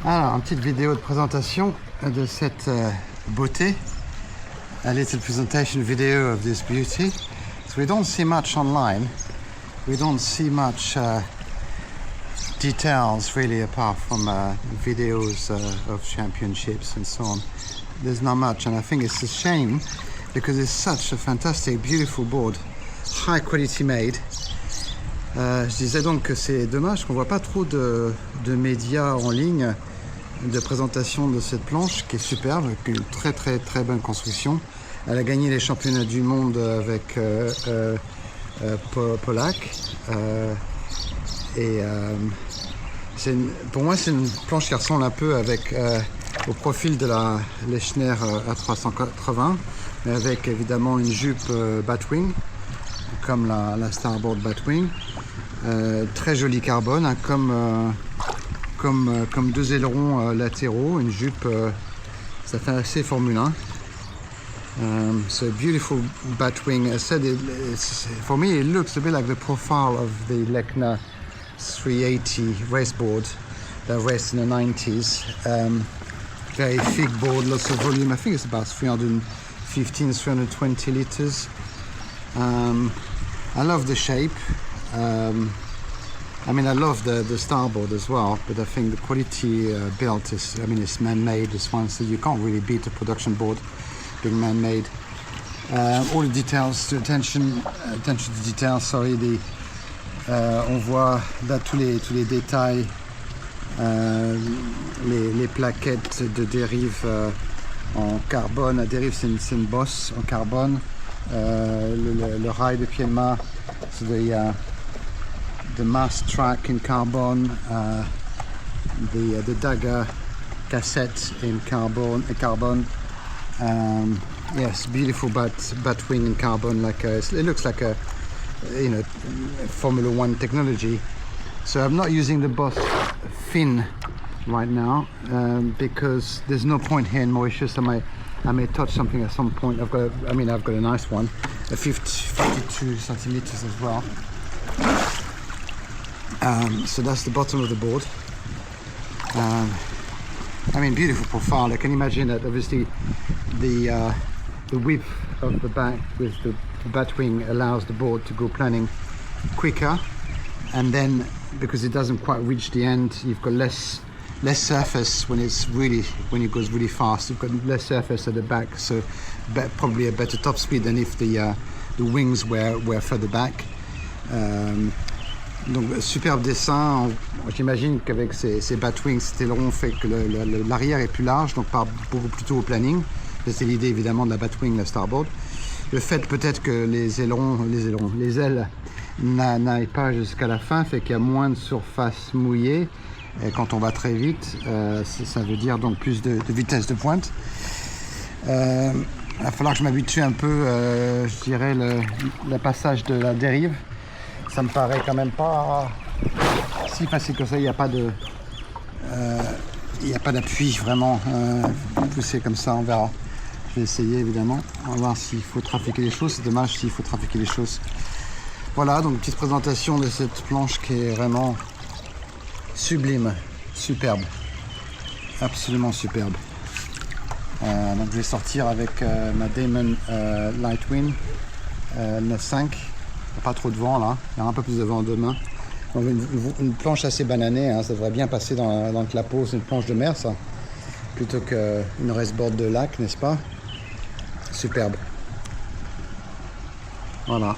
Alors, une petite vidéo de présentation de cette beauté. A little presentation video of this beauty. So we don't see much online. We don't see much details really apart from videos of championships and so on. There's not much, and I think it's a shame because it's such a fantastic, beautiful board, high quality made. Je disais donc que c'est dommage qu'on voit pas trop de médias en ligne de présentation de cette planche qui est superbe, avec une très bonne construction. Elle a gagné les championnats du monde avec Polak. Pour moi, c'est une planche qui ressemble un peu au profil de la Lechner A380, mais avec évidemment une jupe Batwing, comme la Starboard Batwing. Très joli carbone, hein, comme deux ailerons latéraux, une jupe, ça fait assez Formule 1. So beautiful Batwing. I said for me it looks a bit like the profile of the Lechner 380 race board that raced in the 90s. Very thick board, lots of volume. I think it's about 315, 320 liters. I love the shape. I mean, I love the starboard as well, but I think the quality built is, I mean, it's man-made this one, so you can't really beat a production board being man-made. All the details, attention to detail, sorry, on voit là tous les détails, les plaquettes de dérive en carbone. La dérive, c'est une bosse en carbone. Le rail de pied de mât, so the mast track in carbon, the dagger cassette in carbon. Yes, beautiful batwing in carbon. It looks like a Formula One technology. So I'm not using the Boss fin right now because there's no point here in Mauritius. I may touch something at some point. I've got a nice one, a 52 centimeters as well. So that's the bottom of the board. I mean, beautiful profile. I can imagine that obviously the width of the back with the batwing allows the board to go planing quicker, and then because it doesn't quite reach the end, you've got less surface when it goes really fast. You've got less surface at the back, so probably a better top speed than if the wings were further back. Donc superbe dessin. J'imagine qu'avec ces batwings, cet aileron fait que l'arrière est plus large, donc part beaucoup plus tôt au planning. C'est l'idée évidemment de la batwing, la starboard. Le fait peut-être que les ailes n'aillent pas jusqu'à la fin fait qu'il y a moins de surface mouillée. Et quand on va très vite, ça veut dire donc plus de vitesse de pointe. Il va falloir que je m'habitue un peu, je dirais, le passage de la dérive. Ça me paraît quand même pas si facile que ça. Il n'y a pas d'appui vraiment poussé comme ça. On verra. Je vais essayer évidemment. On va voir s'il faut trafiquer les choses. C'est dommage s'il faut trafiquer les choses. Voilà, donc petite présentation de cette planche qui est vraiment sublime, superbe, absolument superbe. Donc je vais sortir avec ma Damon Lightwind 9.5. Pas trop de vent là, il y a un peu plus de vent demain. Donc une planche assez bananée, hein, ça devrait bien passer dans le clapot. C'est une planche de mer ça, plutôt qu'une raceboard de lac, n'est-ce pas? Superbe. Voilà.